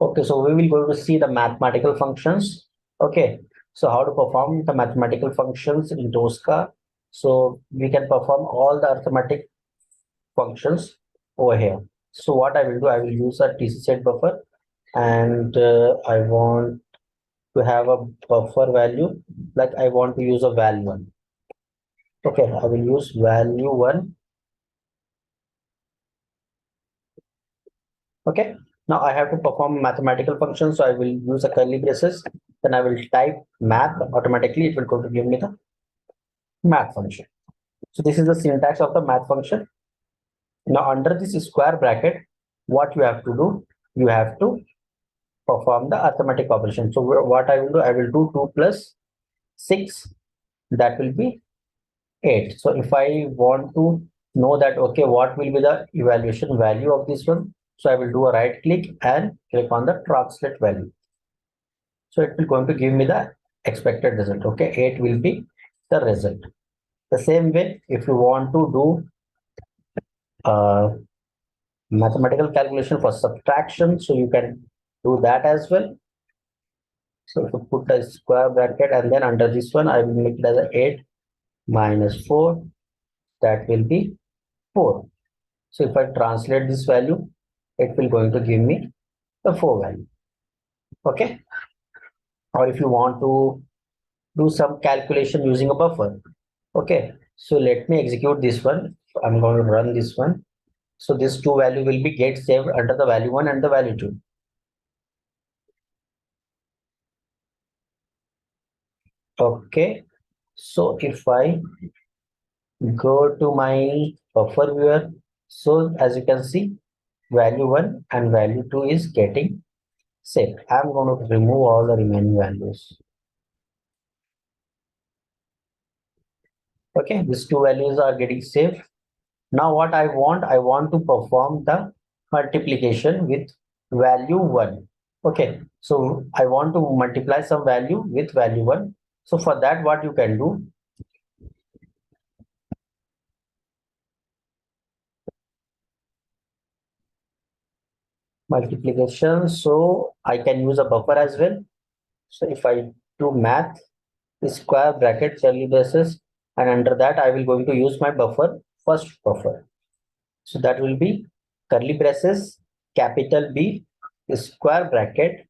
Okay, so we will go to see the mathematical functions. Okay, so how to perform the mathematical functions in Tosca. So we can perform all the arithmetic functions over here. So what I will do, I will use a TC set buffer, and I want to have a buffer value, like I want to use a val1. Okay, I will use value1. Okay, now I have to perform mathematical function, so I will use a curly braces, then I will type math. Automatically it will go to give me the math function. So this is the syntax of the math function. Now under this square bracket, what you have to do, you have to perform the arithmetic operation. So what I will do, I will do 2 plus 6, that will be 8. So if I want to know that, okay, what will be the evaluation value of this one, so I will do a right click and click on the translate value. So it will going to give me the expected result. Okay, 8 will be the result. The same way, if you want to do mathematical calculation for subtraction, so you can do that as well. So if you put a square bracket and then under this one, I will make it as a 8 minus 4, that will be 4. So if I translate this value, it will going to give me the 4 value. Okay. Or if you want to do some calculation using a buffer. Okay. So let me execute this one. I'm going to run this one. So this 2 value will be get saved under the value 1 and the value 2. Okay. So if I go to my buffer viewer, so as you can see, value 1 and value 2 is getting saved. I'm going to remove all the remaining values. Okay, these 2 values are getting saved. Now what I want to perform the multiplication with value 1. Okay, so I want to multiply some value with value 1. So for that, what you can do, multiplication, so I can use a buffer as well. So if I do math, square bracket curly braces, and under that I will going to use my buffer, first buffer. So that will be curly braces, capital B, square bracket,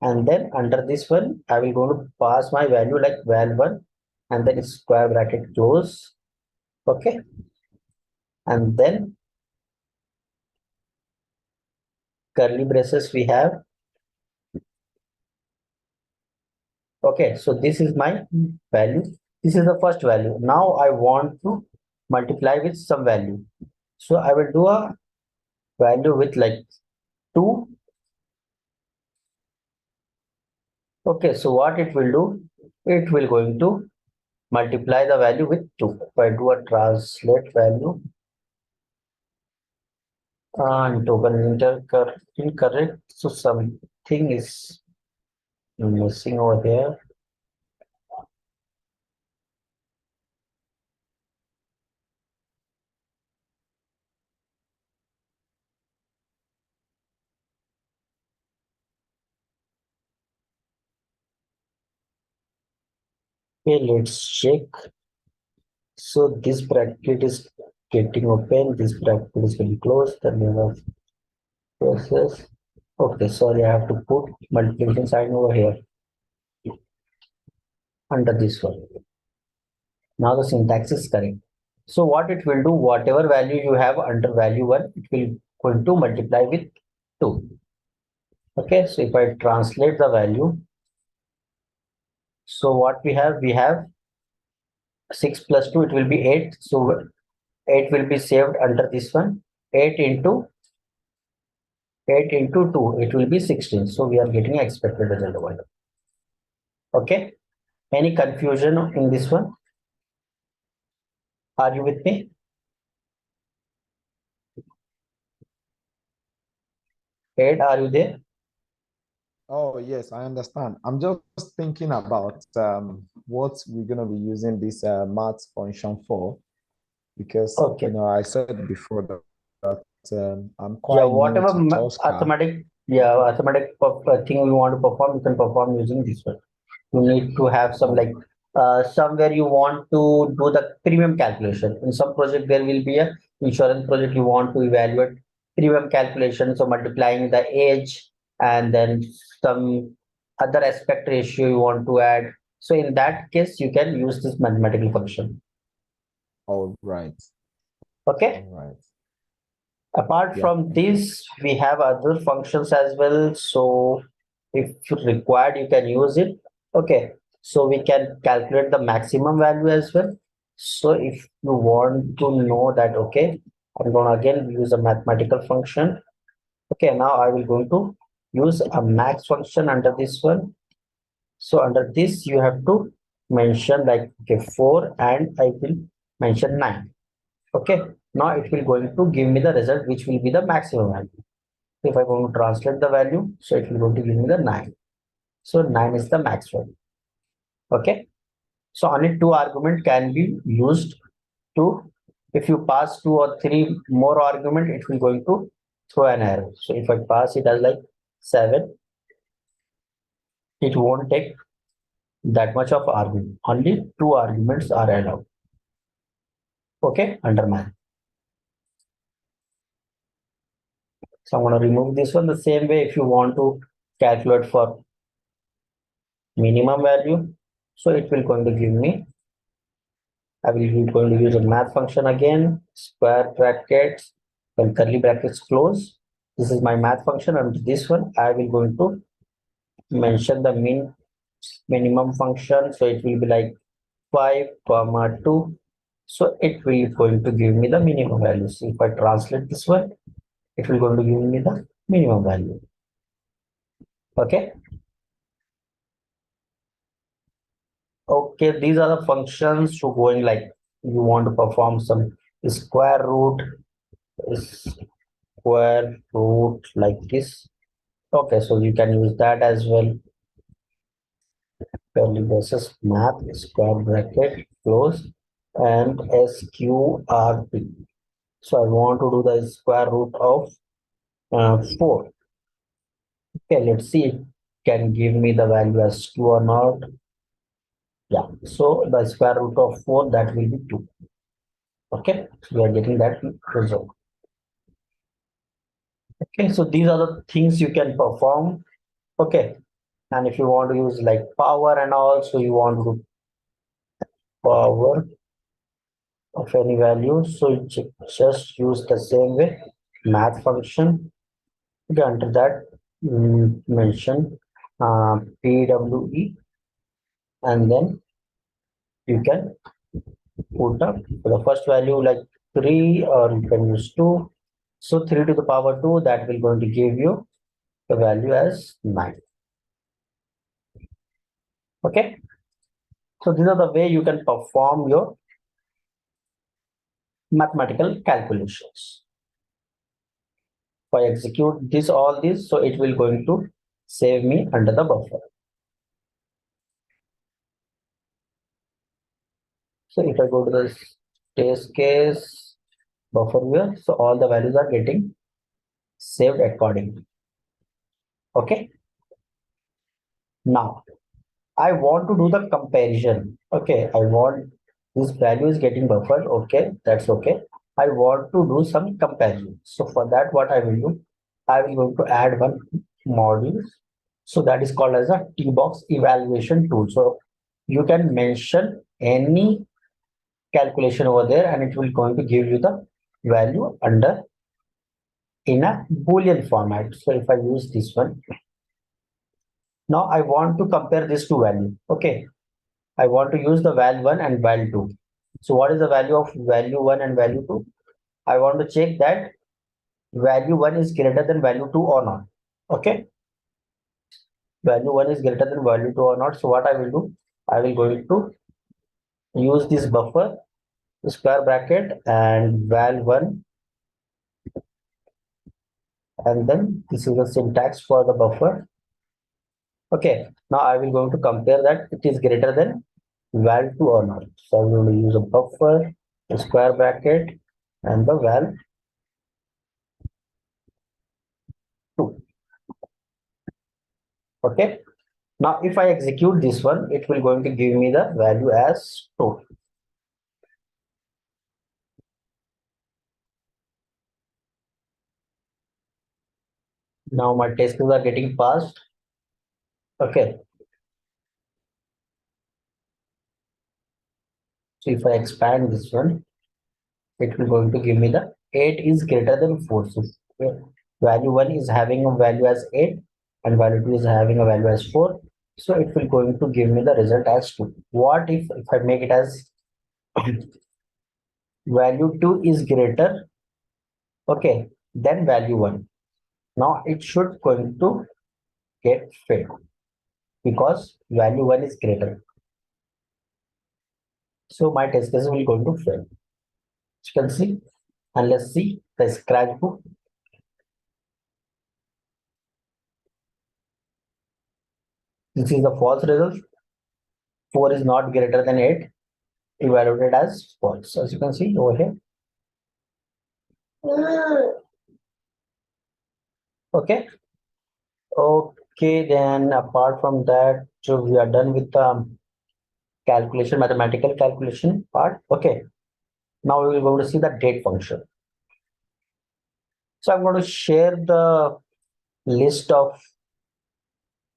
and then under this one I will going to pass my value like val1, and then square bracket close. Okay, and then curly braces we have. Okay, so this is my value. This is the first value. Now I want to multiply with some value. So I will do a value with like 2. Okay, so what it will do, it will going to multiply the value with 2. If I do a translate value and token incorrect, so something is missing over here. Okay, let's check. So this bracket is getting open, this bracket is getting closed, the name of process. Okay, sorry, I have to put multiplication sign over here under this one. Now the syntax is correct. So what it will do, whatever value you have under value 1, it will going to multiply with 2. Okay, so if I translate the value, so what we have 6 plus 2, it will be 8. So 8 will be saved under this one. 8 into 2, it will be 16. So we are getting expected result over here. Okay, any confusion in this one? Are you with me? Ed, are you there? Oh, yes, I understand. I'm just thinking about what we're going to be using this math function for, because, Okay. I said before that I'm Yeah, quite new whatever to Tosca. arithmetic arithmetic thing we want to perform, you can perform using this one. You need to have some like somewhere you want to do the premium calculation. In some project there will be a insurance project, you want to evaluate premium calculation, so multiplying the age and then some other aspect ratio you want to add. So in that case you can use this mathematical function. All right. Okay. All right. Apart Yeah, from this, we have other functions as well. So if required, you can use it. Okay. So we can calculate the maximum value as well. So if you want to know that, okay, I'm going to again use a mathematical function. Okay, now I will going to use a max function under this one. So under this, you have to mention like, okay, 4 and I will mention 9. Okay, now it will going to give me the result, which will be the maximum value. If I going to translate the value, so it will going to give me the 9. So 9 is the max value. Okay, so only 2 argument can be used to, if you pass 2 or 3 more argument, it will going to throw an error. So if I pass it as like 7, it won't take that much of argument. Only 2 arguments are allowed. Okay, under math. So I'm going to remove this one the same way. If you want to calculate for minimum value, so it will going to give me, I will be going to use a math function again, square brackets, when curly brackets close. This is my math function, and this one I will going to mention the minimum function. So it will be like 5 comma 2. So it will going to give me the minimum value. So if I translate this one, it will going to give me the minimum value. Okay. Okay, these are the functions to going like you want to perform some square root, square root like this. Okay, so you can use that as well. Curly braces, math, square bracket, close, and sqrt. So I want to do the square root of 4. Okay, let's see if it can give me the value as 2 or not. Yeah, so the square root of 4, that will be 2. Okay, so we are getting that result. Okay, so these are the things you can perform. Okay, and if you want to use like power and all, so you want to do power of any value, so you just use the same way math function. Okay, under that mention PWE, and then you can put up the first value like 3, or you can use 2. So 3 to the power 2, that will going to give you the value as 9. Okay, so these are the way you can perform your mathematical calculations. If I execute this all this, so it will going to save me under the buffer. So if I go to the test case buffer here, so all the values are getting saved accordingly. Okay, now I want to do the comparison. Okay, I want this value is getting buffered. Okay, that's okay. I want to do some comparison. So for that, what I will do, I will going to add one module. So that is called as a T-box evaluation tool. So you can mention any calculation over there, and it will going to give you the value under in a Boolean format. So if I use this one, now I want to compare these two values. Okay, I want to use the val1 and val2. So what is the value of value 1 and value 2? I want to check that value 1 is greater than value 2 or not. Okay, value 1 is greater than value 2 or not. So what I will do, I will going to use this buffer, square bracket, and val1, and then this is the syntax for the buffer. Okay, now I will going to compare that it is greater than val2 or not. So I'm going to use a buffer, a square bracket, and the val2. Okay. Now, if I execute this one, it will going to give me the value as true. Now my test cases are getting passed. Okay. So if I expand this one, it will going to give me the 8 is greater than 4. So value 1 is having a value as 8 and value 2 is having a value as 4. So it will going to give me the result as 2. What if I make it as value 2 is greater, okay, then value 1? Now it should going to get failed because value 1 is greater. So my test case will going to fail. You can see, and let's see the scratch book. This is the false result. 4 is not greater than 8, evaluated as false. As you can see over here. Okay. Okay, then apart from that, so we are done with the calculation, mathematical calculation part. Okay. Now we will go to see the date function. So I'm going to share the list of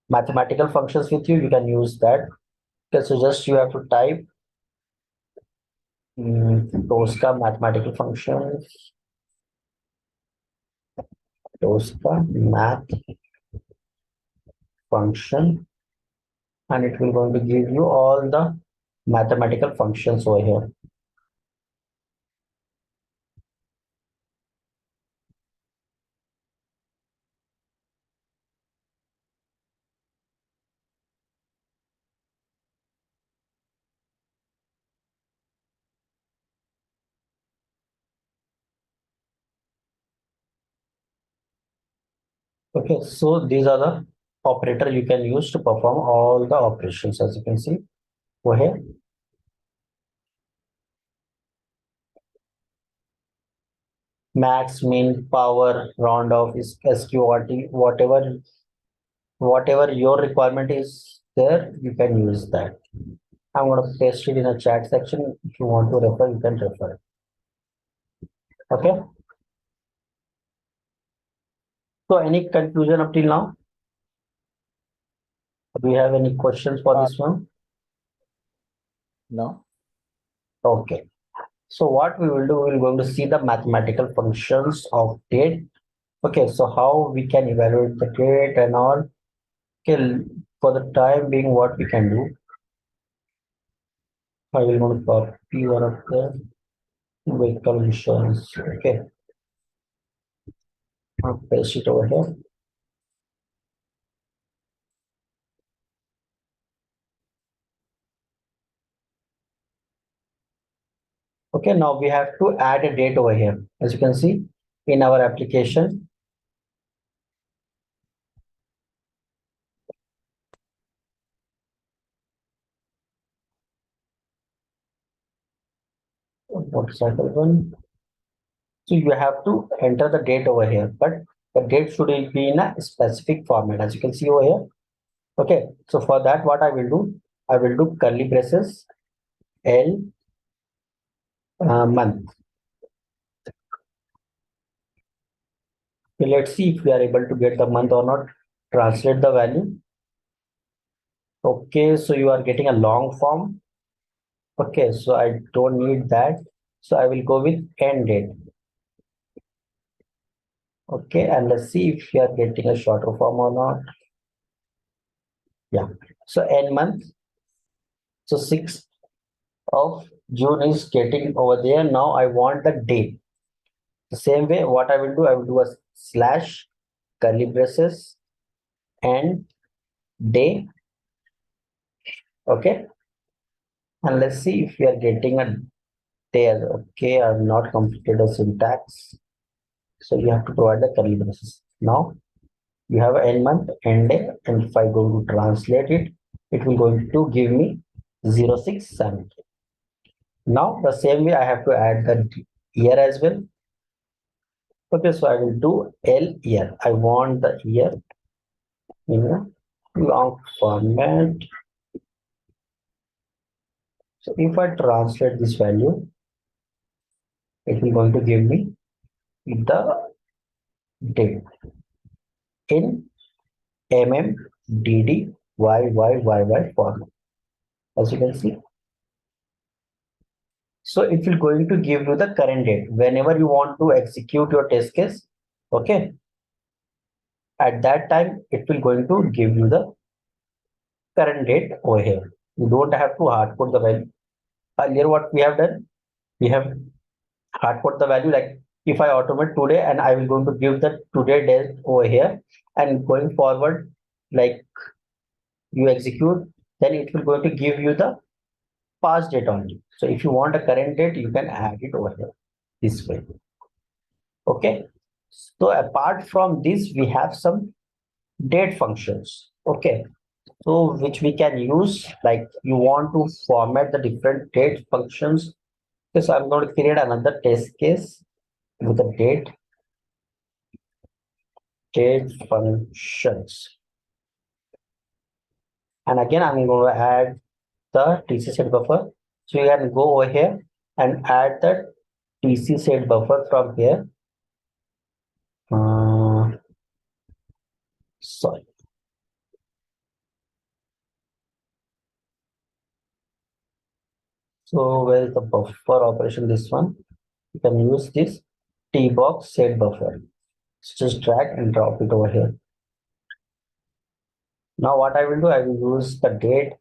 mathematical functions with you. You can use that. Okay, so just you have to type Tosca mathematical functions, Tosca math function, and it will going to give you all the mathematical functions over here. Okay, so these are the operator you can use to perform all the operations, as you can see over here. Max, min, power, round off, is SQRT, whatever your requirement is there, you can use that. I'm going to paste it in a chat section. If you want to refer, you can refer. Okay. So any conclusion up till now? Do you have any questions for this one? No. Okay. So what we will do, we're going to see the mathematical functions of date. Okay, so how we can evaluate the date and all. Okay, for the time being, what we can do, I will going to copy one of the vehicle insurance. Okay, I'll paste it over here. Okay, now we have to add a date over here. As you can see in our application, motorcycle one. So you have to enter the date over here, but the date should be in a specific format, as you can see over here. Okay, so for that, what I will do, I will do curly braces L month. Okay, let's see if we are able to get the month or not. Translate the value. Okay, so you are getting a long form. Okay, so I don't need that. So I will go with end date. Okay, and let's see if you are getting a shorter form or not. Yeah, so end month. So 6th of June is getting over there. Now I want the date. The same way, what I will do, I will do a slash curly braces and day. Okay, and let's see if we are getting a day. Okay, I've not completed a syntax, so you have to provide the curly braces. Now you have end month, end day, and if I go to translate it, it will going to give me 0670. Now the same way I have to add the year as well. Okay, so I will do L year. I want the year in long format. So if I translate this value, it will going to give me the date in YYYY format, as you can see. So it will going to give you the current date whenever you want to execute your test case. Okay, at that time it will going to give you the current date over here. You don't have to hard code the value. Earlier what we have done, we have hard code the value, like if I automate today and I will going to give the today date over here, and going forward, like you execute, then it will going to give you the past date only. So if you want a current date, you can add it over here this way. Okay. So apart from this, we have some date functions. Okay. So which we can use, like you want to format the different date functions. Okay, so I'm going to create another test case with the date functions. And again, I'm going to add the TC set buffer. So you can go over here and add the TC set buffer from here. Sorry. So where is the buffer operation? This one. You can use this tbox set buffer. So just drag and drop it over here. Now what I will do, I will use the date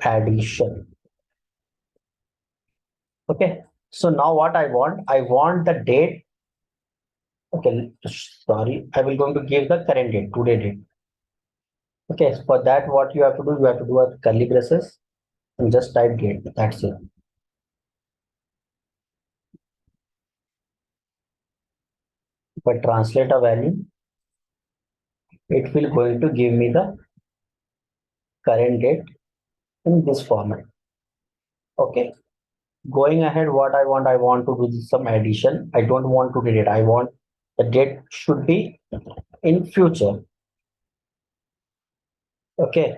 addition. Okay. So now what I want the date. Okay, sorry, I will going to give the current date, today date. Okay, so for that, what you have to do, you have to do a curly braces and just type date. That's it. If I translate a value, it will going to give me the current date in this format. Okay. Going ahead, what I want to do some addition. I don't want to delete. I want the date should be in future. Okay.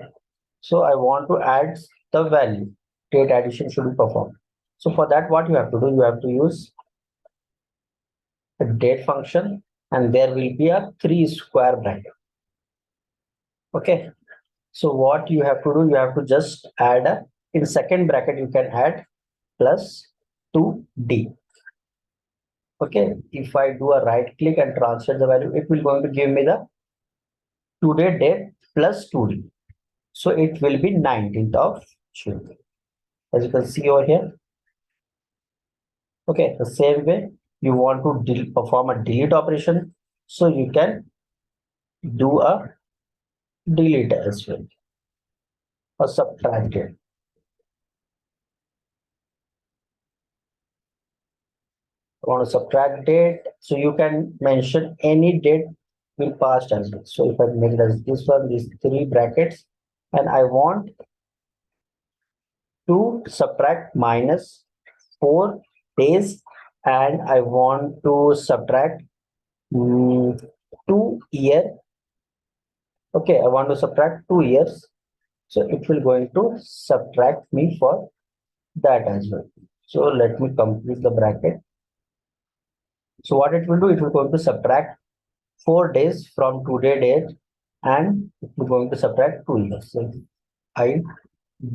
So I want to add the value. Date addition should be performed. So for that, what you have to do, you have to use the date function, and there will be a 3 square bracket. Okay. So what you have to do, you have to just add a, in second bracket, you can add plus 2D. Okay, if I do a right click and translate the value, it will going to give me the today date plus 2D. So it will be 19th of June. As you can see over here. Okay, the same way you want to perform a delete operation. So you can do a delete as well or subtract it. I want to subtract date. So you can mention any date will pass as well. So if I make it as this one, these 3 brackets, and I want to subtract minus 4 days, and I want to subtract 2 year. Okay, I want to subtract 2 years. So it will going to subtract me for that as well. So let me complete the bracket. So what it will do, it will going to subtract 4 days from today date, and it will going to subtract 2 years. So I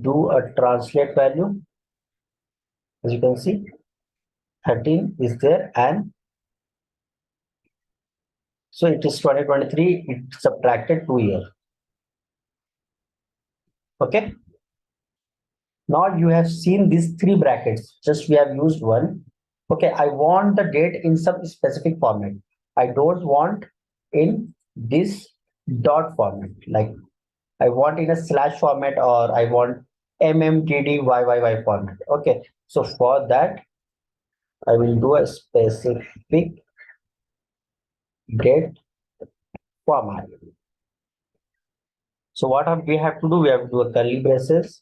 do a translate value. As you can see, 13 is there, and so it is 2023. It subtracted 2 years. Okay. Now you have seen these 3 brackets. Just we have used one. Okay, I want the date in some specific format. I don't want in this dot format. Like I want in a slash format, or I want MMDDYYY format. Okay, so for that, I will do a specific date format. So what we have to do, we have to do a curly braces,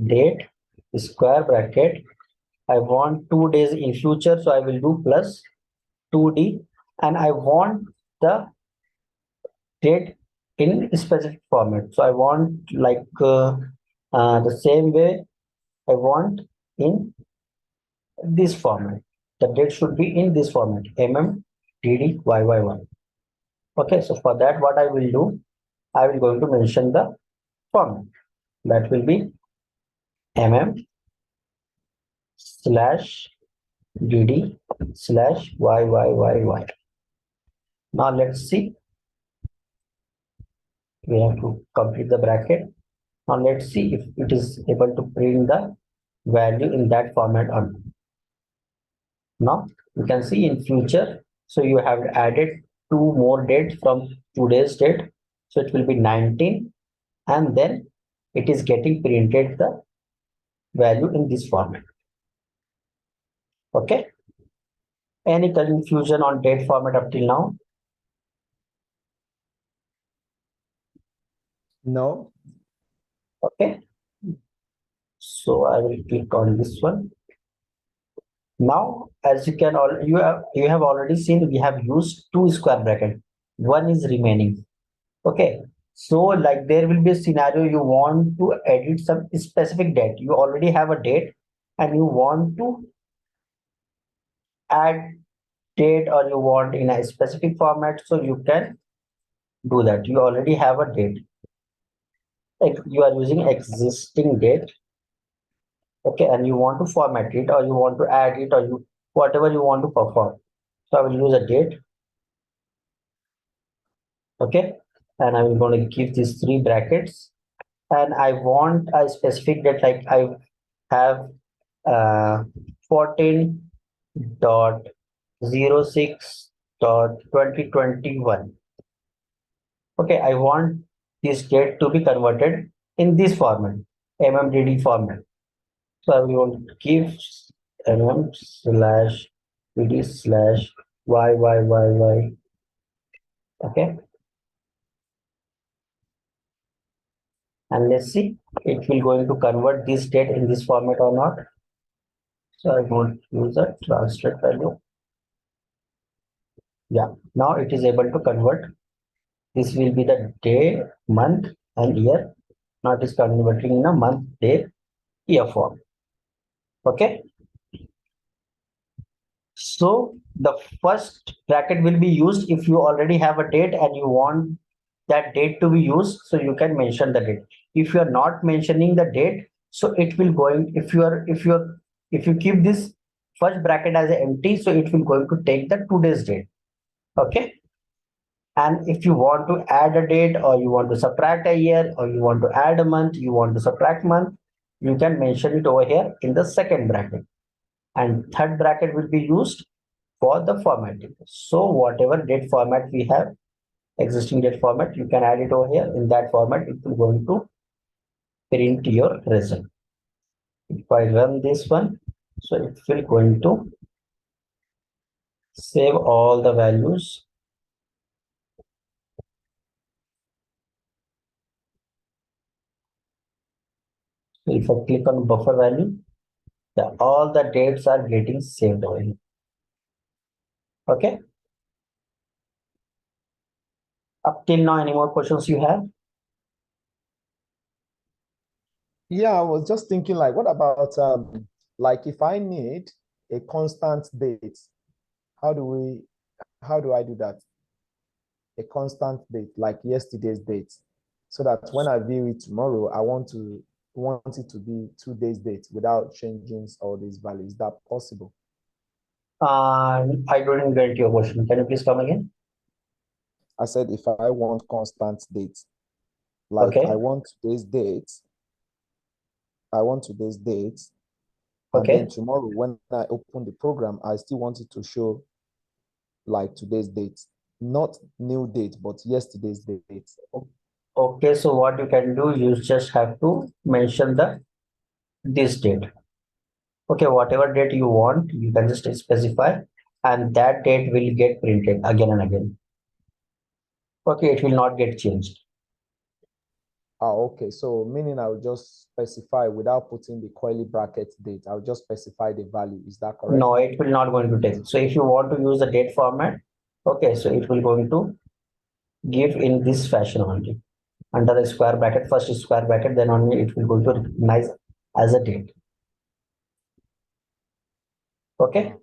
date, square bracket. I want 2 days in future, so I will do plus 2D, and I want the date in specific format. So I want like the same way I want in this format. The date should be in this format, YYY. Okay, so for that, what I will do, I will going to mention the format. That will be mm/dd/YYYY. Now let's see. We have to complete the bracket. Now let's see if it is able to print the value in that format or not. Now you can see in future, so you have added two more dates from today's date. So it will be 19, and then it is getting printed the value in this format. Okay. Any confusion on date format up till now? No. Okay. So I will click on this one. Now, as you can all you have already seen, we have used two square bracket. One is remaining. Okay. So like there will be a scenario you want to edit some specific date. You already have a date and you want to add date, or you want in a specific format, so you can do that. You already have a date. Like you are using existing date. Okay, and you want to format it, or you want to add it, or you whatever you want to perform. So I will use a date. Okay, and I'm going to give these three brackets, and I want a specific date, like I have 14.06.2021. Okay, I want this date to be converted in this format, MMDD format. So I will want to give mm/dd/YYYY. Okay, and let's see it will going to convert this date in this format or not. So I want to use a translate value. Yeah, now it is able to convert. This will be the day, month, and year. Now it is converting in a month, day, year form. Okay. So the first bracket will be used if you already have a date and you want that date to be used, so you can mention the date. If you are not mentioning the date, so it will going, if you keep this first bracket as empty, so it will going to take the today's date. Okay. And if you want to add a date, or you want to subtract a year, or you want to add a month, you want to subtract month, you can mention it over here in the second bracket. And third bracket will be used for the formatting. So whatever date format we have, existing date format, you can add it over here. In that format, it will going to print your result. If I run this one, so it will going to save all the values. If I click on buffer value, all the dates are getting saved over here. Okay. Up till now, any more questions you have? Yeah, I was just thinking, like, what about like if I need a constant date, how do I do that? A constant date, like yesterday's date, so that when I view it tomorrow, I want it to be 2 days date without changing all these values. Is that possible? I didn't get your question. Can you please come again? I said if I want constant dates, like Okay. I want today's date, and Okay. then tomorrow when I open the program, I still want it to show like today's date, not new date, but yesterday's date. Okay. So what you can do, you just have to mention this date. Okay, whatever date you want, you can just specify, and that date will get printed again and again. Okay, it will not get changed. Okay. So meaning I will just specify without putting the curly bracket date. I'll just specify the value. Is that correct? No, it will not going to take. So if you want to use the date format, okay, so it will going to give in this fashion only. Under the square bracket, first is square bracket, then only it will going to recognize as a date. Okay.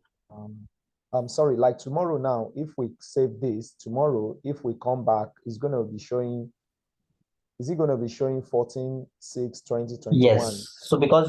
I'm sorry, like tomorrow now, if we save this, tomorrow, if we come back, it's going to be showing, is it going to be showing 14/6/2021? Yes. So because